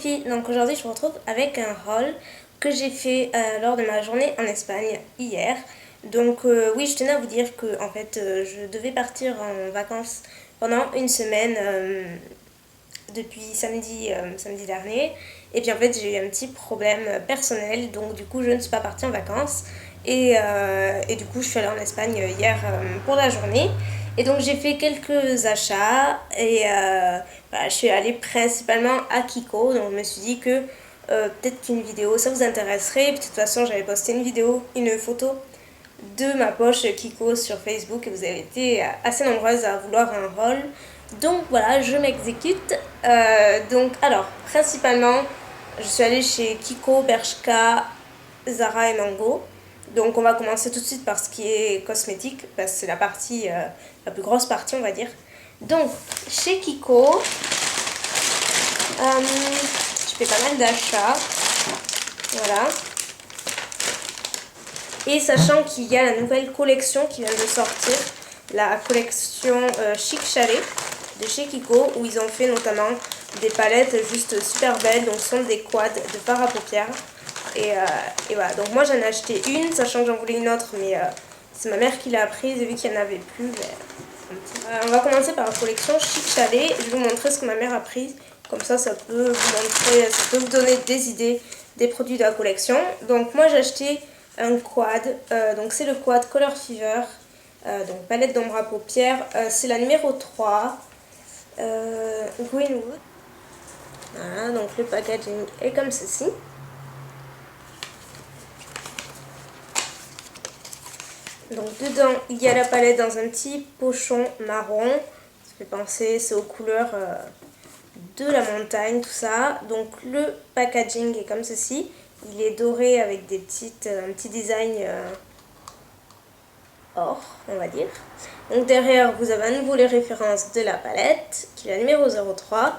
filles, donc aujourd'hui je vous retrouve avec un haul que j'ai fait lors de ma journée en Espagne hier. Donc oui, je tenais à vous dire que en fait je devais partir en vacances pendant une semaine depuis samedi dernier. Et puis en fait j'ai eu un petit problème personnel, donc du coup je ne suis pas partie en vacances. Et du coup je suis allée en Espagne hier pour la journée. Et donc j'ai fait quelques achats et je suis allée principalement à Kiko. Donc je me suis dit que peut-être qu'une vidéo ça vous intéresserait. Puis, de toute façon j'avais posté une photo de ma poche Kiko sur Facebook et vous avez été assez nombreuses à vouloir un haul. Donc voilà, je m'exécute. Donc alors, principalement, je suis allée chez Kiko, Bershka, Zara et Mango. Donc on va commencer tout de suite par ce qui est cosmétique, parce que c'est la partie, la plus grosse partie on va dire. Donc chez Kiko, je fais pas mal d'achats. Voilà. Et sachant qu'il y a la nouvelle collection qui vient de sortir, la collection Chic Chalet de chez Kiko, où ils ont fait notamment des palettes juste super belles, donc ce sont des quads de fard à paupières. Et voilà, donc moi j'en ai acheté une, sachant que j'en voulais une autre, mais c'est ma mère qui l'a prise et vu qu'il n'y en avait plus. On va commencer par la collection Chic Chalet. Je vais vous montrer ce que ma mère a pris, comme ça peut vous montrer, ça peut vous donner des idées des produits de la collection. Donc moi j'ai acheté un quad, donc c'est le quad Color Fever, donc palette d'ombre à paupières, c'est la numéro 3, Greenwood. Voilà, donc le packaging est comme ceci. Donc dedans il y a la palette dans un petit pochon marron, ça fait penser, c'est aux couleurs de la montagne, tout ça. Donc le packaging est comme ceci, il est doré avec un petit design or, on va dire. Donc derrière vous avez à nouveau les références de la palette, qui est la numéro 03.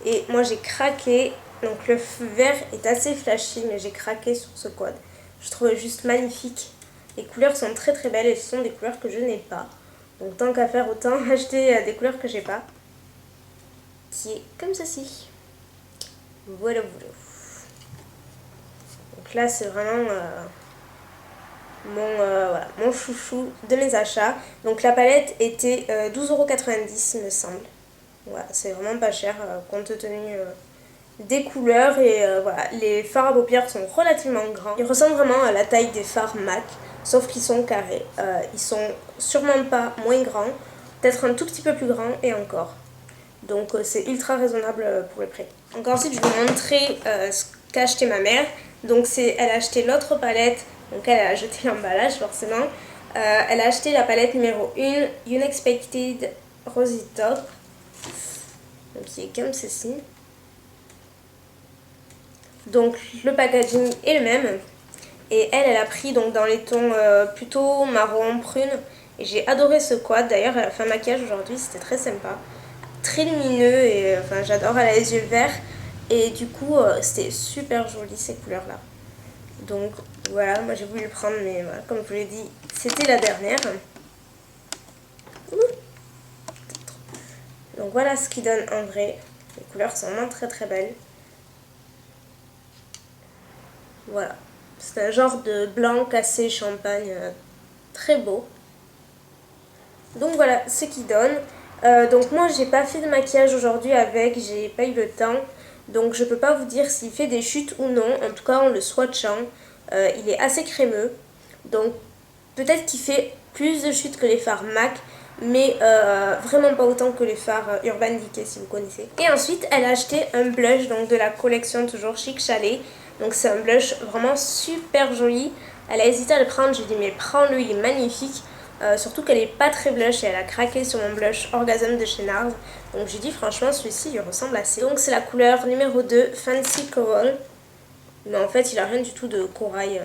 Et moi j'ai craqué, donc le vert est assez flashy, mais j'ai craqué sur ce quad. Je trouvais juste magnifique. Les couleurs sont très très belles et ce sont des couleurs que je n'ai pas. Donc tant qu'à faire, autant acheter des couleurs que j'ai pas. Qui est comme ceci. Voilà, voilà. Donc là c'est vraiment mon chouchou de mes achats. Donc la palette était 12,90 € me semble. Voilà, c'est vraiment pas cher compte tenu des couleurs. Et voilà, les fards à paupières sont relativement grands. Ils ressemblent vraiment à la taille des fards MAC, sauf qu'ils sont carrés. Ils sont sûrement pas moins grands, peut-être un tout petit peu plus grands et encore. Donc c'est ultra raisonnable pour le prix. Donc ensuite je vais vous montrer ce qu'a acheté ma mère. Donc elle a acheté l'autre palette, donc elle a jeté l'emballage forcément. Elle a acheté la palette numéro 1, Unexpected Rosy Top, donc qui est comme ceci. Donc le packaging est le même. Et elle a pris donc dans les tons plutôt marron, prune. Et j'ai adoré ce quad. D'ailleurs elle a fait un maquillage aujourd'hui, c'était très sympa. Très lumineux et enfin j'adore, elle a les yeux verts. Et du coup c'était super joli ces couleurs là. Donc voilà, moi j'ai voulu le prendre, mais voilà, comme je vous l'ai dit, c'était la dernière. Donc voilà ce qui donne en vrai. Les couleurs sont vraiment très très belles. Voilà. C'est un genre de blanc cassé champagne très beau. Donc voilà ce qui donne. Donc moi j'ai pas fait de maquillage aujourd'hui avec, j'ai pas eu le temps. Donc je peux pas vous dire s'il fait des chutes ou non. En tout cas en le swatchant, il est assez crémeux. Donc peut-être qu'il fait plus de chutes que les fards MAC. Mais vraiment pas autant que les fards Urban Decay si vous connaissez. Et ensuite elle a acheté un blush donc de la collection toujours Chic Chalet. Donc c'est un blush vraiment super joli. Elle a hésité à le prendre, j'ai dit mais prends-le, il est magnifique. Surtout qu'elle est pas très blush et elle a craqué sur mon blush Orgasm de chez NARS. Donc j'ai dit franchement celui-ci il ressemble assez. Donc c'est la couleur numéro 2, Fancy Coral. Mais en fait il a rien du tout de corail.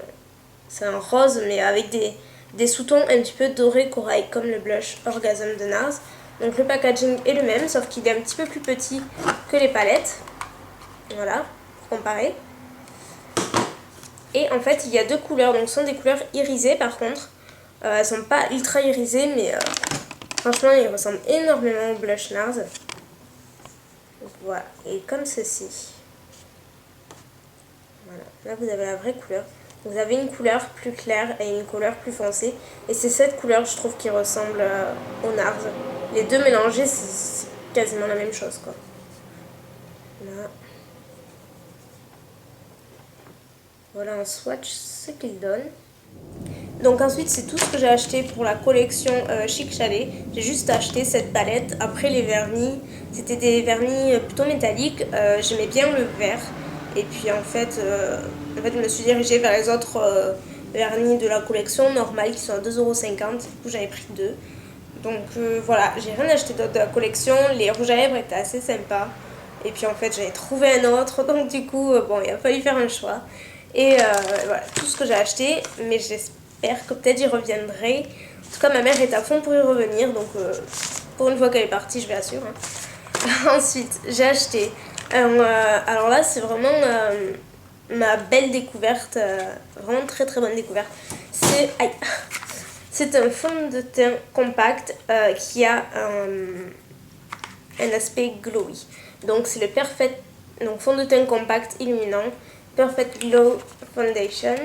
C'est un rose mais avec des sous-tons un petit peu dorés corail comme le blush Orgasm de NARS. Donc le packaging est le même sauf qu'il est un petit peu plus petit que les palettes. Voilà, pour comparer. Et en fait il y a deux couleurs, donc ce sont des couleurs irisées par contre. Elles sont pas ultra irisées mais franchement ils ressemblent énormément au blush NARS. Voilà, et comme ceci. Là vous avez la vraie couleur. Vous avez une couleur plus claire et une couleur plus foncée. Et c'est cette couleur, je trouve, qui ressemble au NARS. Les deux mélangés, c'est quasiment la même chose, quoi. Là. Voilà un swatch, ce qu'il donne. Donc ensuite, c'est tout ce que j'ai acheté pour la collection Chic Chalet. J'ai juste acheté cette palette. Après, les vernis, c'était des vernis plutôt métalliques. J'aimais bien le vert. Et puis en fait, je me suis dirigée vers les autres vernis de la collection normale qui sont à 2,50 €. Du coup, j'avais pris deux. Donc voilà, j'ai rien acheté d'autre de la collection. Les rouges à lèvres étaient assez sympas. Et puis en fait, j'avais trouvé un autre. Donc du coup, bon, il a fallu faire un choix. Et voilà, tout ce que j'ai acheté. Mais j'espère que peut-être j'y reviendrai. En tout cas, ma mère est à fond pour y revenir. Donc pour une fois qu'elle est partie, je vais assurer. Hein. Ensuite, j'ai acheté alors là, c'est vraiment ma belle découverte, vraiment très très bonne découverte. C'est un fond de teint compact qui a un aspect glowy. Donc c'est le fond de teint compact illuminant Perfect Glow Foundation.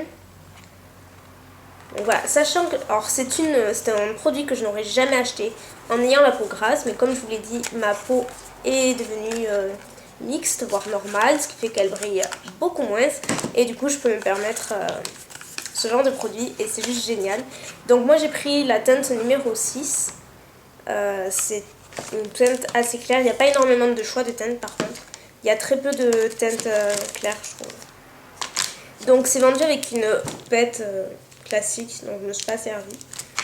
Donc voilà, sachant que c'est un produit que je n'aurais jamais acheté en ayant la peau grasse, mais comme je vous l'ai dit, ma peau est devenue mixte, voire normale, ce qui fait qu'elle brille beaucoup moins. Et du coup, je peux me permettre ce genre de produit et c'est juste génial. Donc moi, j'ai pris la teinte numéro 6. C'est une teinte assez claire. Il n'y a pas énormément de choix de teinte par contre. Il y a très peu de teintes claires, je trouve. Donc c'est vendu avec une pipette classique, donc je ne me suis pas servi.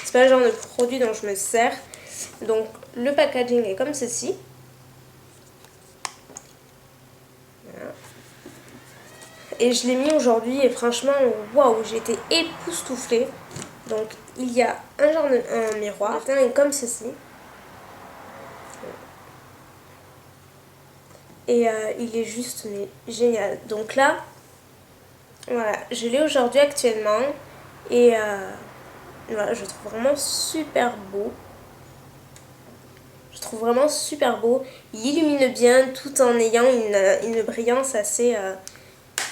C'est pas le genre de produit dont je me sers. Donc le packaging est comme ceci. Voilà. Et je l'ai mis aujourd'hui et franchement, waouh, j'ai été époustouflée. Donc il y a un miroir, le teint est comme ceci. Et il est juste mais, génial. Donc là, voilà, je l'ai aujourd'hui actuellement. Et voilà, je trouve vraiment super beau. Je trouve vraiment super beau. Il illumine bien tout en ayant une brillance assez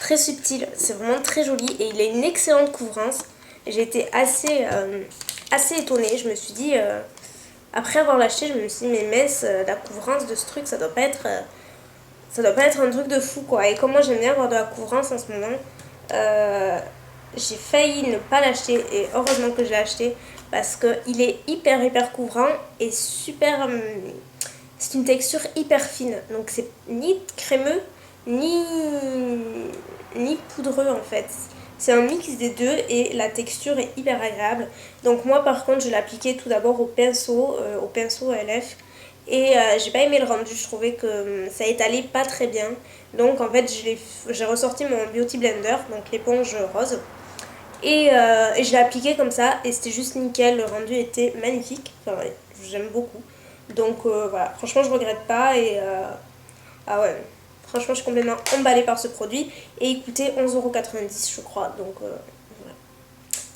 très subtile. C'est vraiment très joli et il a une excellente couvrance. J'ai été assez étonnée. Je me suis dit, après avoir l'acheté, je me suis dit, mais mince, la couvrance de ce truc, ça doit pas être un truc de fou quoi. Et comme moi j'aime bien avoir de la couvrance en ce moment, j'ai failli ne pas l'acheter et heureusement que je l'ai acheté parce qu'il est hyper couvrant et super. C'est une texture hyper fine, donc c'est ni crémeux ni poudreux en fait. C'est un mix des deux et la texture est hyper agréable. Donc moi par contre je l'ai appliqué tout d'abord au pinceau LF. Et j'ai pas aimé le rendu, je trouvais que ça étalait pas très bien. Donc en fait j'ai ressorti mon Beauty Blender, donc l'éponge rose. Et je l'ai appliqué comme ça et c'était juste nickel, le rendu était magnifique. Enfin ouais, j'aime beaucoup. Donc voilà, franchement je regrette pas et ah ouais, franchement je suis complètement emballée par ce produit. Et il coûtait 11,90 € je crois, donc voilà.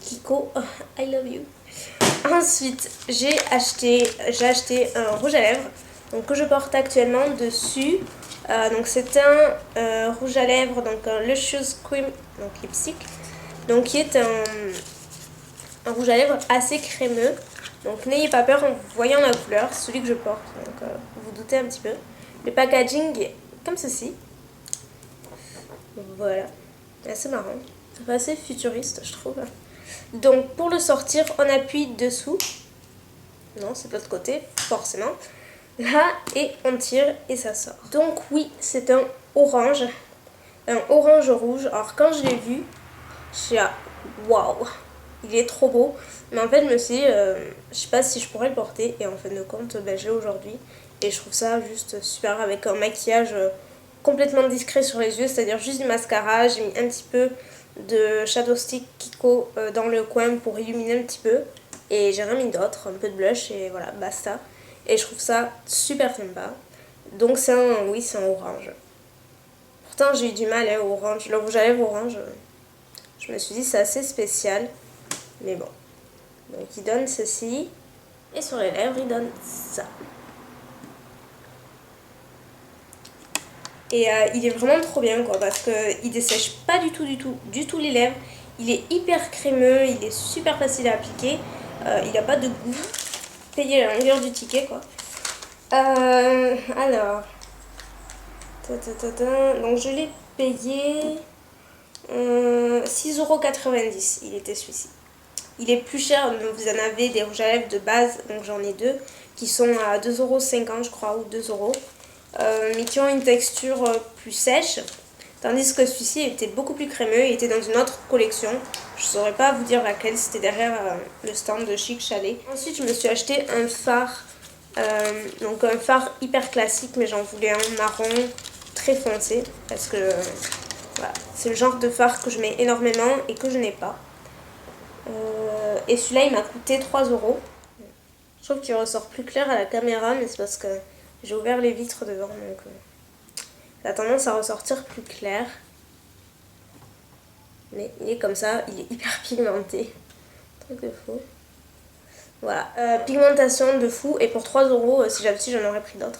Kiko, I love you. Ensuite, j'ai acheté un rouge à lèvres donc, que je porte actuellement dessus. Donc c'est un rouge à lèvres, donc un Luscious Cream, donc lipstick. Donc qui est un rouge à lèvres assez crémeux. Donc n'ayez pas peur en voyant la couleur, c'est celui que je porte. Donc vous vous doutez un petit peu. Le packaging est comme ceci. Voilà, c'est assez marrant. Ça fait assez futuriste je trouve. Donc pour le sortir, on appuie dessous. Non, c'est de l'autre côté, forcément. Là, et on tire et ça sort. Donc oui, c'est un orange rouge. Alors quand je l'ai vu, je suis là, waouh, il est trop beau. Mais en fait, je me suis dit, je sais pas si je pourrais le porter. Et en fin de compte, ben, je l'ai aujourd'hui. Et je trouve ça juste super avec un maquillage complètement discret sur les yeux. C'est-à-dire juste du mascara. J'ai mis un petit peu de Shadow Stick Kiko dans le coin pour illuminer un petit peu. Et j'ai rien mis d'autre, un peu de blush et voilà, basta. Et je trouve ça super sympa. Donc c'est un orange. Pourtant j'ai eu du mal au orange. Le rouge à lèvres orange, je me suis dit c'est assez spécial. Mais bon. Donc il donne ceci. Et sur les lèvres il donne ça. Et il est vraiment trop bien quoi, parce qu'il dessèche pas du tout les lèvres. Il est hyper crémeux, il est super facile à appliquer. Il n'a pas de goût. Payer la longueur du ticket quoi. Alors, donc je l'ai payé 6,90 €. Il était celui-ci. Il est plus cher, mais vous en avez des rouges à lèvres de base, donc j'en ai deux, qui sont à 2,50 € je crois, ou 2 €, mais qui ont une texture plus sèche. Tandis que celui-ci était beaucoup plus crémeux, il était dans une autre collection. Je ne saurais pas vous dire laquelle, c'était derrière le stand de Chic Chalet. Ensuite, je me suis acheté un fard, donc un fard hyper classique, mais j'en voulais un marron très foncé, parce que voilà, c'est le genre de fard que je mets énormément et que je n'ai pas. Et celui-là, il m'a coûté 3 €. Je trouve qu'il ressort plus clair à la caméra, mais c'est parce que j'ai ouvert les vitres devant, donc ça a tendance à ressortir plus clair. Mais il est comme ça, il est hyper pigmenté. Truc de fou. Voilà, pigmentation de fou, et pour 3 €, si j'avais su, j'en aurais pris d'autres.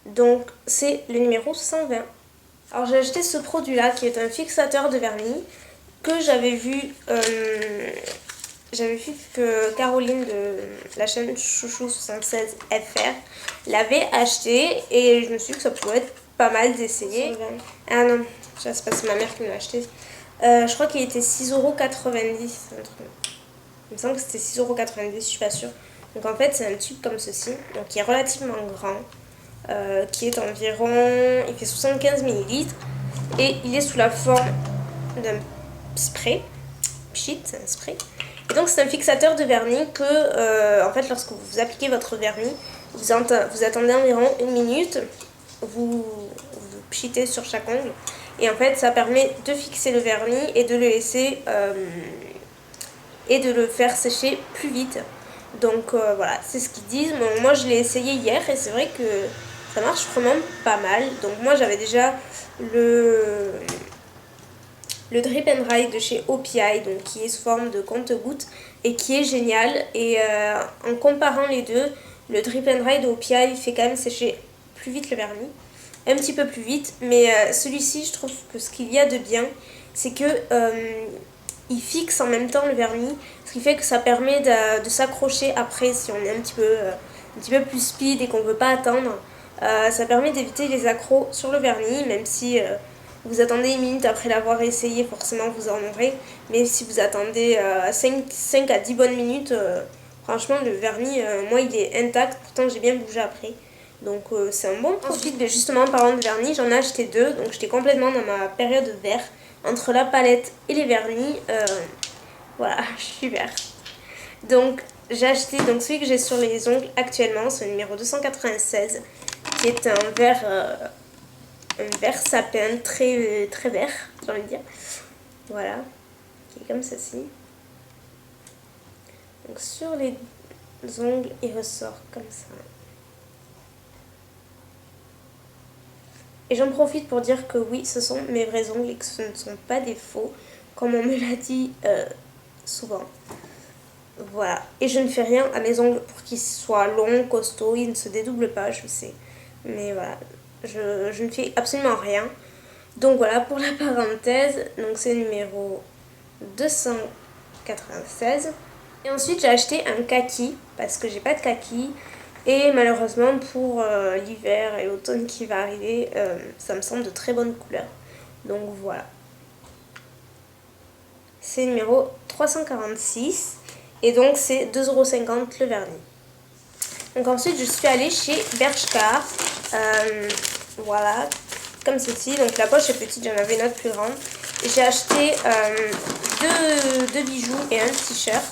Donc c'est le numéro 120. Alors j'ai acheté ce produit-là, qui est un fixateur de vernis, que j'avais vu que Caroline de la chaîne Chouchou76FR l'avait acheté, et je me suis dit que ça pourrait être pas mal d'essayer. Ah non, c'est pas, c'est ma mère qui me l'a acheté. Je crois qu'il était 6,90 €. Il me semble que c'était 6,90 €, je suis pas sûre. Donc en fait c'est un tube comme ceci, donc qui est relativement grand, qui est environ, il fait 75 ml, et il est sous la forme d'un spray, pchit, c'est un spray. Et donc c'est un fixateur de vernis que, en fait, lorsque vous appliquez votre vernis, vous attendez environ 1 minute, vous pchitez sur chaque ongle, et en fait ça permet de fixer le vernis et de le laisser et de le faire sécher plus vite. Donc voilà, c'est ce qu'ils disent. Bon, moi je l'ai essayé hier et c'est vrai que ça marche vraiment pas mal. Donc moi j'avais déjà le Drip and Dry de chez OPI, donc qui est sous forme de compte-gouttes et qui est génial. Et en comparant les deux, le Drip and Dry de OPI fait quand même sécher plus vite le vernis, un petit peu plus vite, mais celui-ci, je trouve que ce qu'il y a de bien, c'est que il fixe en même temps le vernis, ce qui fait que ça permet de s'accrocher après si on est un petit peu plus speed et qu'on ne veut pas attendre. Ça permet d'éviter les accros sur le vernis, même si vous attendez 1 minute après l'avoir essayé, forcément vous en aurez. Mais si vous attendez 5 à 10 bonnes minutes, franchement le vernis, moi il est intact, pourtant j'ai bien bougé après. Donc c'est un bon produit. Ensuite, justement en parlant de vernis, j'en ai acheté deux, donc j'étais complètement dans ma période vert. Entre la palette et les vernis, voilà, je suis vert. Donc j'ai acheté celui que j'ai sur les ongles actuellement, c'est le numéro 296, qui est un vert sapin très vert, j'ai envie de dire. Voilà, qui est comme ceci. Donc sur les ongles, il ressort comme ça. Et j'en profite pour dire que oui, ce sont mes vrais ongles et que ce ne sont pas des faux, comme on me l'a dit souvent. Voilà. Et je ne fais rien à mes ongles pour qu'ils soient longs, costauds, ils ne se dédoublent pas, je sais. Mais voilà, je ne fais absolument rien. Donc voilà pour la parenthèse. Donc c'est le numéro 296. Et ensuite j'ai acheté un kaki, parce que j'ai pas de kaki. Et malheureusement pour l'hiver et l'automne qui va arriver, ça me semble de très bonnes couleurs. Donc voilà. C'est numéro 346. Et donc c'est 2,50 € le vernis. Donc ensuite je suis allée chez Bershka. Voilà, comme ceci. Donc la poche est petite, j'en avais une autre plus grande. Et j'ai acheté deux bijoux et un t-shirt.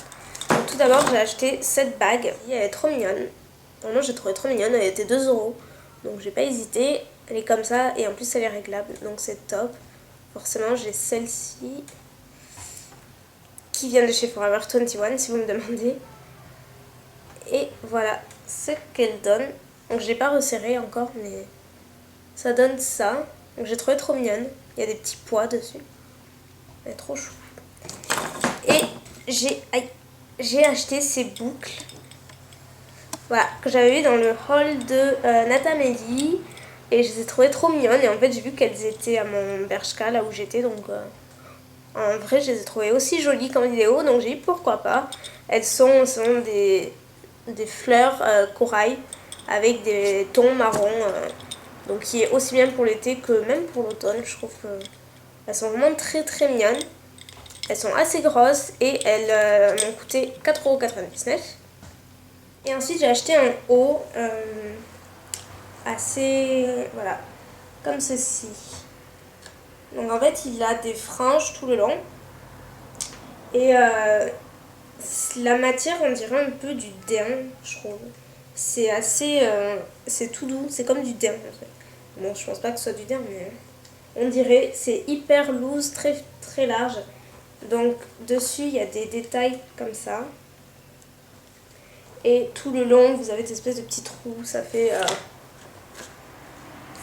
Donc tout d'abord j'ai acheté cette bague. Elle est trop mignonne. Vraiment, j'ai trouvé trop mignonne, elle était 2 €. Donc j'ai pas hésité, elle est comme ça et en plus elle est réglable, donc c'est top. Forcément j'ai celle-ci qui vient de chez Forever 21 si vous me demandez. Et voilà ce qu'elle donne. Donc je l'ai pas resserré encore, mais ça donne ça. Donc j'ai trouvé trop mignonne, il y a des petits pois dessus. Elle est trop chou. Et j'ai acheté ces boucles. Voilà, que j'avais vu dans le haul de Natamélie. Et je les ai trouvées trop mignonnes. Et en fait, j'ai vu qu'elles étaient à mon Bershka, là où j'étais. Donc, en vrai, je les ai trouvées aussi jolies qu'en vidéo. Donc, j'ai dit pourquoi pas. Elles sont des fleurs corail avec des tons marrons. Donc, qui est aussi bien pour l'été que même pour l'automne. Je trouve qu'elles sont vraiment très très mignonnes. Elles sont assez grosses et elles m'ont coûté 4,99 €. Et ensuite, j'ai acheté un haut assez, voilà, comme ceci. Donc en fait, il a des franges tout le long. Et la matière, on dirait un peu du daim, je trouve. C'est assez, c'est tout doux, c'est comme du daim en fait. Bon, je pense pas que ce soit du daim, mais on dirait, c'est hyper loose, très très large. Donc dessus, il y a des détails comme ça. Et tout le long, vous avez des espèces de petits trous. Ça fait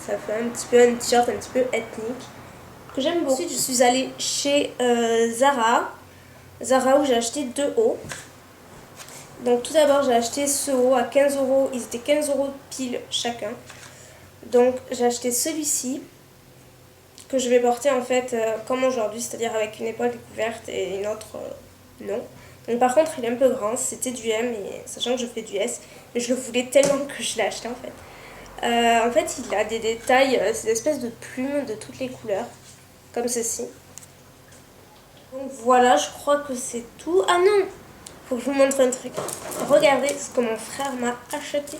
un petit peu un t-shirt un petit peu ethnique que j'aime beaucoup. Ensuite, je suis allée chez Zara où j'ai acheté 2 hauts. Donc tout d'abord, j'ai acheté ce haut à 15 €. Ils étaient 15 € pile chacun. Donc j'ai acheté celui-ci que je vais porter en fait comme aujourd'hui, c'est-à-dire avec une épaule découverte et une autre non. Donc par contre, il est un peu grand, c'était du M, et sachant que je fais du S, mais je le voulais tellement que je l'ai acheté en fait. En fait, il a des détails, ces espèces de plumes de toutes les couleurs, comme ceci. Donc voilà, je crois que c'est tout. Ah non, faut que je vous montre un truc. Regardez ce que mon frère m'a acheté.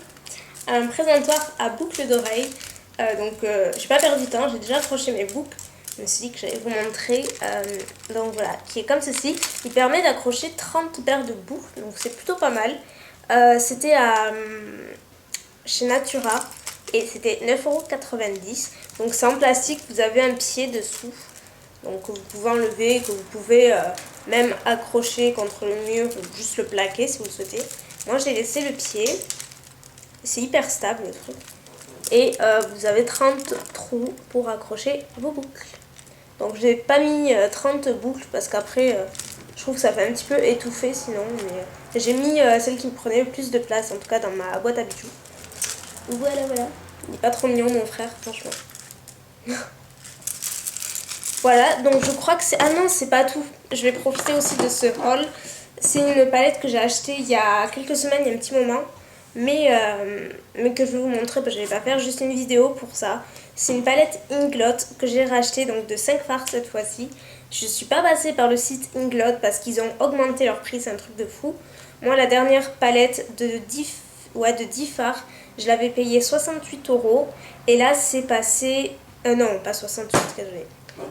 Un présentoir à boucles d'oreilles. J'ai pas perdu de temps, j'ai déjà accroché mes boucles. Je me suis dit que j'allais vous montrer. Donc voilà, qui est comme ceci. Il permet d'accrocher 30 paires de boucles, donc c'est plutôt pas mal. C'était chez Natura et c'était 9,90 €. Donc c'est en plastique, vous avez un pied dessous. Donc que vous pouvez enlever, que vous pouvez même accrocher contre le mur ou juste le plaquer si vous le souhaitez. Moi j'ai laissé le pied. C'est hyper stable le truc. Et vous avez 30 trous pour accrocher vos boucles. Donc j'ai pas mis 30 boucles parce qu'après je trouve que ça fait un petit peu étouffé sinon. Mais j'ai mis celle qui me prenait le plus de place, en tout cas dans ma boîte à bijoux. Voilà, voilà. Il est pas trop mignon mon frère, franchement. Voilà, donc je crois que c'est... Ah non, c'est pas tout. Je vais profiter aussi de ce haul. C'est une palette que j'ai achetée il y a quelques semaines, il y a un petit moment. Mais que je vais vous montrer, parce que je vais pas faire juste une vidéo pour ça. C'est une palette Inglot que j'ai rachetée, donc de 5 fards cette fois-ci. Je suis pas passée par le site Inglot parce qu'ils ont augmenté leur prix, c'est un truc de fou. Moi, la dernière palette de 10 fards, je l'avais payée 68 €. Et là, c'est passé... non, pas 68,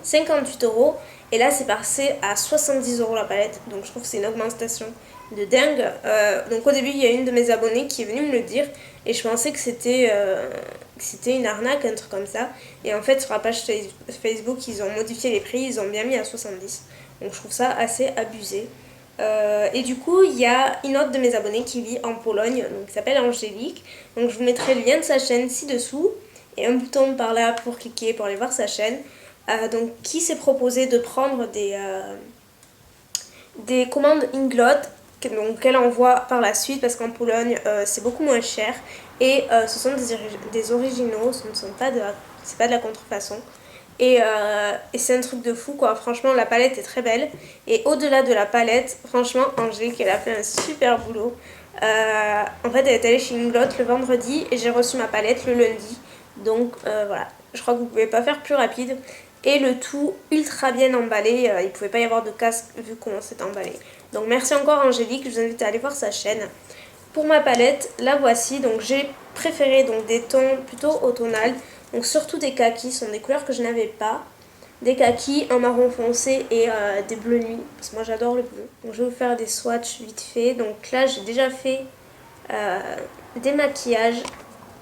58 €. Et là, c'est passé à 70 € la palette. Donc, je trouve que c'est une augmentation de dingue. Donc, au début, il y a une de mes abonnées qui est venue me le dire. Et je pensais que c'était une arnaque, un truc comme ça. Et en fait, sur la page Facebook, ils ont modifié les prix. Ils ont bien mis à 70. Donc, je trouve ça assez abusé. Et du coup, il y a une autre de mes abonnées qui vit en Pologne. Donc, qui s'appelle Angélique. Donc, je vous mettrai le lien de sa chaîne ci-dessous. Et un bouton par là pour cliquer, pour aller voir sa chaîne. Donc qui s'est proposé de prendre des commandes Inglot qu'elle envoie par la suite parce qu'en Pologne c'est beaucoup moins cher et ce sont des originaux, c'est pas de la contrefaçon et c'est un truc de fou quoi. Franchement la palette est très belle et au-delà de la palette, franchement Angélique elle a fait un super boulot. En fait elle est allée chez Inglot le vendredi et j'ai reçu ma palette le lundi, donc voilà, je crois que vous pouvez pas faire plus rapide. Et le tout ultra bien emballé, il ne pouvait pas y avoir de casque vu comment c'est emballé. Donc merci encore Angélique, je vous invite à aller voir sa chaîne. Pour ma palette, la voici, donc j'ai préféré donc, des tons plutôt automnales, donc surtout des kakis, ce sont des couleurs que je n'avais pas. Des kakis, un marron foncé et des bleus nuit, parce que moi j'adore le bleu. Donc je vais vous faire des swatchs vite fait. Donc là j'ai déjà fait des maquillages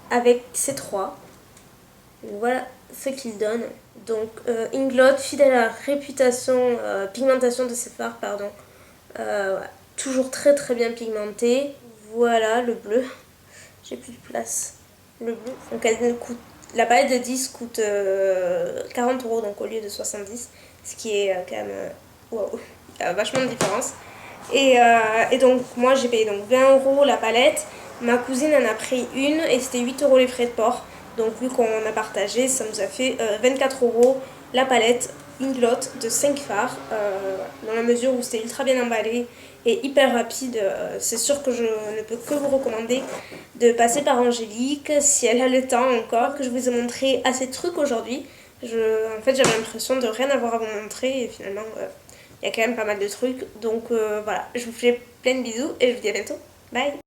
avec ces trois. Donc voilà ce qu'ils donnent. Donc Inglot, fidèle à la réputation, pigmentation de ses fards, pardon. Toujours très très bien pigmenté. Voilà le bleu. J'ai plus de place. Le bleu. Donc la palette de 10 coûte 40 € donc au lieu de 70. Ce qui est quand même... Waouh, il y a vachement de différence. Et donc moi j'ai payé donc 20 € la palette. Ma cousine en a pris une et c'était 8 € les frais de port. Donc vu qu'on a partagé, ça nous a fait 24 € la palette Inglot de 5 fards, dans la mesure où c'était ultra bien emballé et hyper rapide. C'est sûr que je ne peux que vous recommander de passer par Angélique si elle a le temps encore, que je vous ai montré assez de trucs aujourd'hui. En fait, j'avais l'impression de rien avoir à vous montrer et finalement il y a quand même pas mal de trucs. Donc voilà, je vous fais plein de bisous et je vous dis à bientôt. Bye!